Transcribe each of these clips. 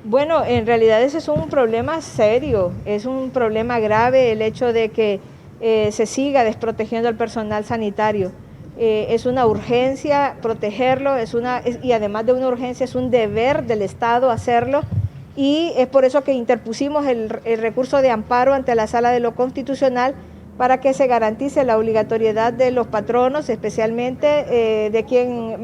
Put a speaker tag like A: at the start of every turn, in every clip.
A: Bueno, en realidad ese es un problema serio, es un problema grave el hecho de que se siga desprotegiendo al personal sanitario. Es una urgencia protegerlo, y además de una urgencia es un deber del Estado hacerlo, y es por eso que interpusimos el recurso de amparo ante la Sala de lo Constitucional para que se garantice la obligatoriedad de los patronos, especialmente de quien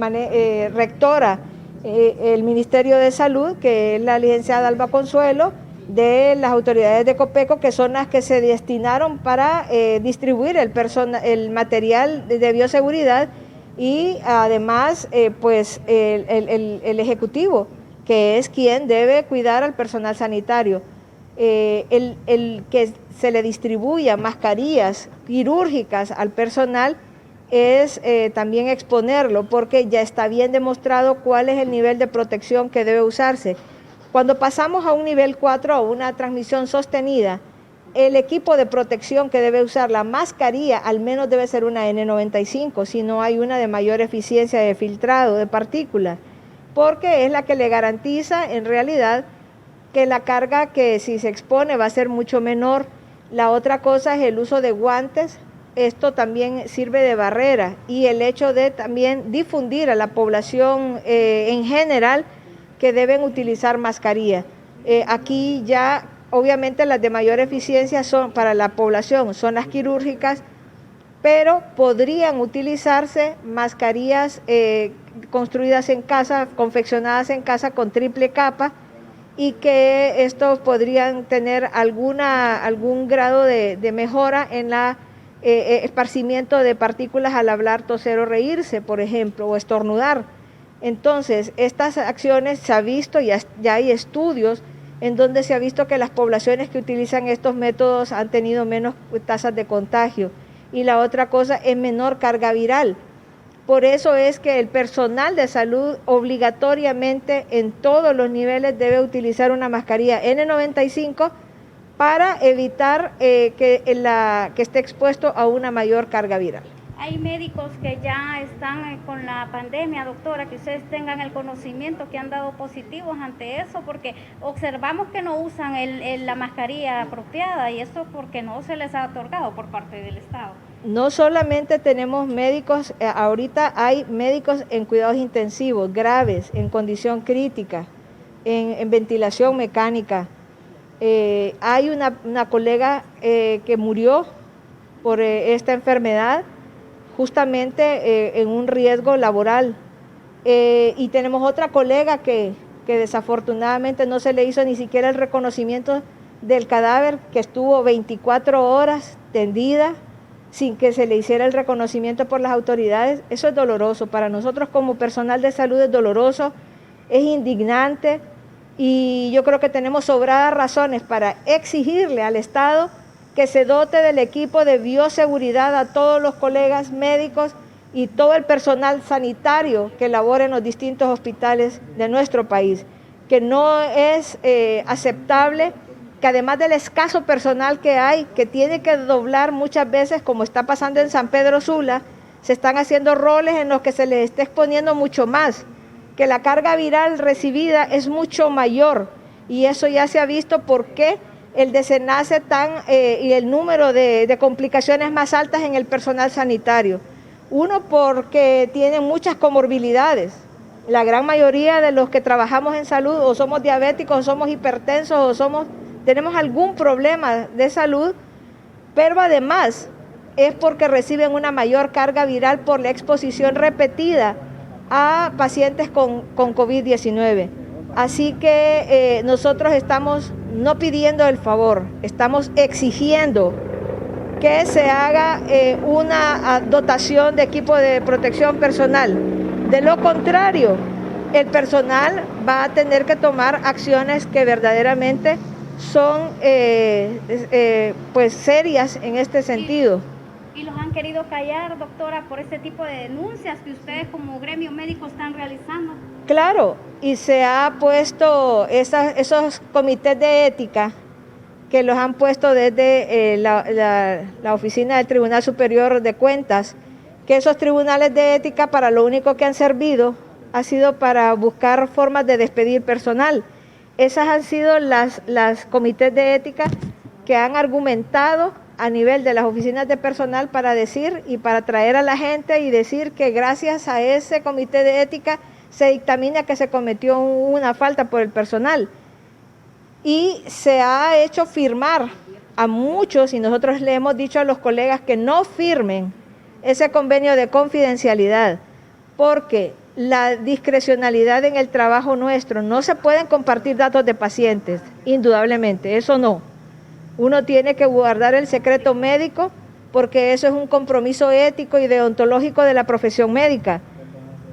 A: rectora el Ministerio de Salud, que es la licenciada Alba Consuelo, de las autoridades de Copeco, que son las que se destinaron para distribuir el material de bioseguridad, y además pues el Ejecutivo, que es quien debe cuidar al personal sanitario. El que se le distribuya mascarillas quirúrgicas al personal es también exponerlo, porque ya está bien demostrado cuál es el nivel de protección que debe usarse. Cuando pasamos a un nivel 4, a una transmisión sostenida, el equipo de protección que debe usar la mascarilla al menos debe ser una N95, si no hay una de mayor eficiencia de filtrado de partículas, porque es la que le garantiza en realidad que la carga que si se expone va a ser mucho menor. La otra cosa es el uso de guantes. Esto también sirve de barrera, y el hecho de también difundir a la población en general que deben utilizar mascarilla. Aquí ya obviamente las de mayor eficiencia son para la población, son las quirúrgicas, pero podrían utilizarse mascarillas construidas en casa, confeccionadas en casa con triple capa, y que estos podrían tener algún grado de mejora en la esparcimiento de partículas al hablar, toser o reírse, por ejemplo, o estornudar. Entonces, estas acciones se ha visto, ya hay estudios en donde se ha visto que las poblaciones que utilizan estos métodos han tenido menos tasas de contagio, y la otra cosa es menor carga viral. Por eso es que el personal de salud obligatoriamente en todos los niveles debe utilizar una mascarilla N95 para evitar que esté expuesto a una mayor carga viral.
B: Hay médicos que ya están con la pandemia, doctora, que ustedes tengan el conocimiento, que han dado positivos ante eso, porque observamos que no usan la mascarilla apropiada, y eso porque no se les ha otorgado por parte del Estado.
A: No solamente tenemos médicos, ahorita hay médicos en cuidados intensivos, graves, en condición crítica, en ventilación mecánica. Hay una colega que murió por esta enfermedad, justamente en un riesgo laboral. Y tenemos otra colega que desafortunadamente no se le hizo ni siquiera el reconocimiento del cadáver, que estuvo 24 horas tendida sin que se le hiciera el reconocimiento por las autoridades. Eso es doloroso. Para nosotros como personal de salud es doloroso, es indignante, y yo creo que tenemos sobradas razones para exigirle al Estado que se dote del equipo de bioseguridad a todos los colegas médicos y todo el personal sanitario que labora en los distintos hospitales de nuestro país, que no es aceptable que además del escaso personal que hay, que tiene que doblar muchas veces, como está pasando en San Pedro Sula, se están haciendo roles en los que se les está exponiendo mucho más, que la carga viral recibida es mucho mayor, y eso ya se ha visto por qué el desenlace y el número de complicaciones más altas en el personal sanitario. Uno, porque tienen muchas comorbilidades. La gran mayoría de los que trabajamos en salud o somos diabéticos, o somos hipertensos, o tenemos algún problema de salud, pero además es porque reciben una mayor carga viral por la exposición repetida a pacientes con COVID-19. Así que nosotros estamos no pidiendo el favor, estamos exigiendo que se haga una dotación de equipo de protección personal. De lo contrario, el personal va a tener que tomar acciones que verdaderamente son pues serias en este sentido.
B: ¿Y los han querido callar, doctora, por este tipo de denuncias que ustedes como gremio médico están realizando?
A: Claro, y se ha puesto esos comités de ética que los han puesto desde la oficina del Tribunal Superior de Cuentas, que esos tribunales de ética para lo único que han servido ha sido para buscar formas de despedir personal. Esas han sido las comités de ética que han argumentado a nivel de las oficinas de personal para decir y para traer a la gente y decir que gracias a ese comité de ética se dictamina que se cometió una falta por el personal. Y se ha hecho firmar a muchos, y nosotros le hemos dicho a los colegas que no firmen ese convenio de confidencialidad, porque la discrecionalidad en el trabajo nuestro, no se pueden compartir datos de pacientes, indudablemente, eso no. Uno tiene que guardar el secreto médico porque eso es un compromiso ético y deontológico de la profesión médica,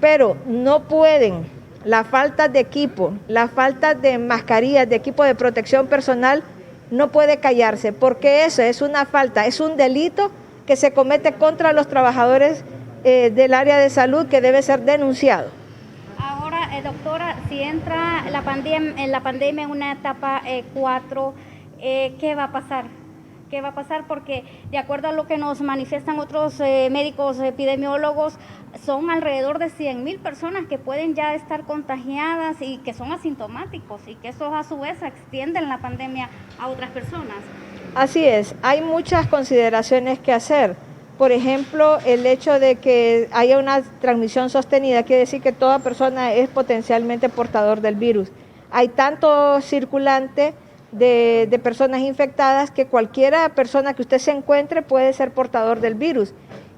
A: pero no pueden, la falta de equipo, la falta de mascarillas, de equipo de protección personal, no puede callarse, porque eso es una falta, es un delito que se comete contra los trabajadores del área de salud que debe ser denunciado.
B: Ahora, doctora, si entra la pandemia en una etapa 4, ¿qué va a pasar? ¿Qué va a pasar? Porque de acuerdo a lo que nos manifiestan otros médicos epidemiólogos, son alrededor de 100,000 personas que pueden ya estar contagiadas y que son asintomáticos, y que eso a su vez extienden la pandemia a otras personas.
A: Así es, hay muchas consideraciones que hacer. Por ejemplo, el hecho de que haya una transmisión sostenida quiere decir que toda persona es potencialmente portador del virus. Hay tanto circulante de personas infectadas que cualquiera persona que usted se encuentre puede ser portador del virus.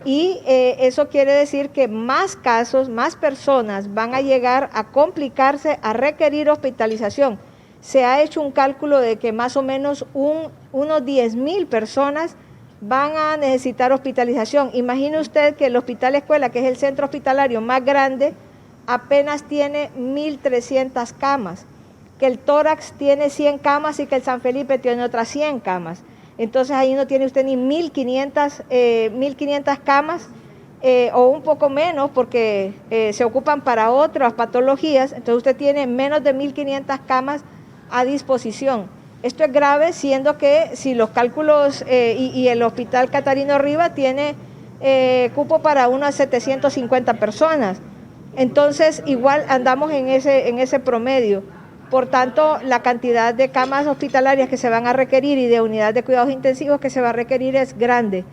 A: Y eso quiere decir que más casos, más personas van a llegar a complicarse, a requerir hospitalización. Se ha hecho un cálculo de que más o menos unos 10,000 personas van a necesitar hospitalización. Imagine usted que el Hospital Escuela, que es el centro hospitalario más grande, apenas tiene 1,300 camas, que el tórax tiene 100 camas y que el San Felipe tiene otras 100 camas. Entonces ahí no tiene usted ni 1,500 camas o un poco menos porque se ocupan para otras patologías. Entonces usted tiene menos de 1,500 camas a disposición. Esto es grave, siendo que si los cálculos y el Hospital Catarino Riva tiene cupo para unas 750 personas. Entonces igual andamos en ese promedio. Por tanto, la cantidad de camas hospitalarias que se van a requerir y de unidades de cuidados intensivos que se va a requerir es grande.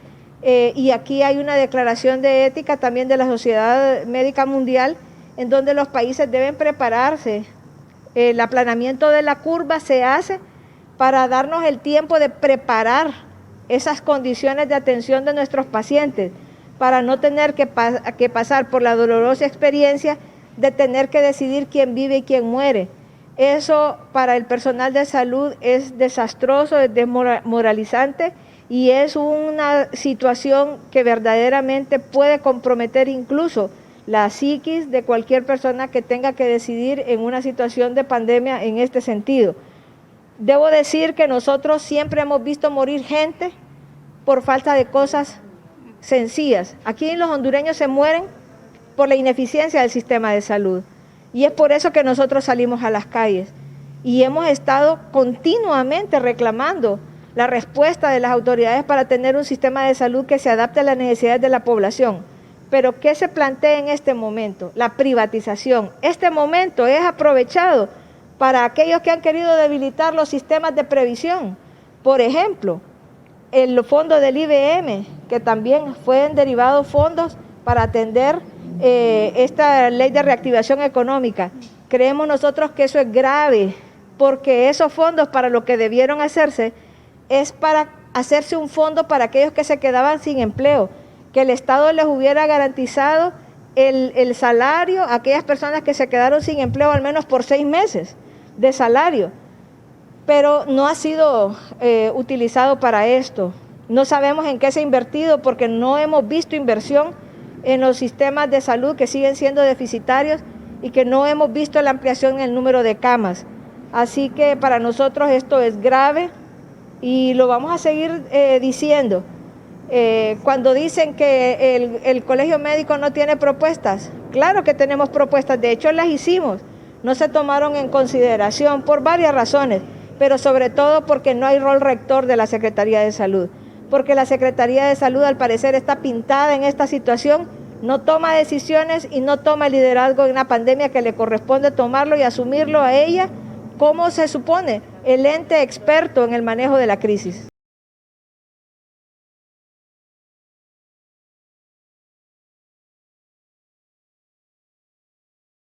A: Y aquí hay una declaración de ética también de la Sociedad Médica Mundial, en donde los países deben prepararse. El aplanamiento de la curva se hace para darnos el tiempo de preparar esas condiciones de atención de nuestros pacientes, para no tener que pasar por la dolorosa experiencia de tener que decidir quién vive y quién muere. Eso para el personal de salud es desastroso, es desmoralizante y es una situación que verdaderamente puede comprometer incluso la psiquis de cualquier persona que tenga que decidir en una situación de pandemia en este sentido. Debo decir que nosotros siempre hemos visto morir gente por falta de cosas sencillas. Aquí los hondureños se mueren por la ineficiencia del sistema de salud. Y es por eso que nosotros salimos a las calles y hemos estado continuamente reclamando la respuesta de las autoridades para tener un sistema de salud que se adapte a las necesidades de la población. Pero ¿qué se plantea en este momento? La privatización. Este momento es aprovechado para aquellos que han querido debilitar los sistemas de previsión. Por ejemplo, el fondo del IBM, que también fueron derivados fondos para atender esta ley de reactivación económica. Creemos nosotros que eso es grave, porque esos fondos para lo que debieron hacerse es para hacerse un fondo para aquellos que se quedaban sin empleo, que el Estado les hubiera garantizado el salario a aquellas personas que se quedaron sin empleo al menos por 6 meses de salario, pero no ha sido utilizado para esto. No sabemos en qué se ha invertido porque no hemos visto inversión en los sistemas de salud que siguen siendo deficitarios y que no hemos visto la ampliación en el número de camas. Así que para nosotros esto es grave y lo vamos a seguir diciendo. Cuando dicen que el Colegio Médico no tiene propuestas, claro que tenemos propuestas, de hecho las hicimos, no se tomaron en consideración por varias razones, pero sobre todo porque no hay rol rector de la Secretaría de Salud. Porque la Secretaría de Salud al parecer está pintada en esta situación, no toma decisiones y no toma el liderazgo en una pandemia que le corresponde tomarlo y asumirlo a ella como se supone el ente experto en el manejo de la crisis.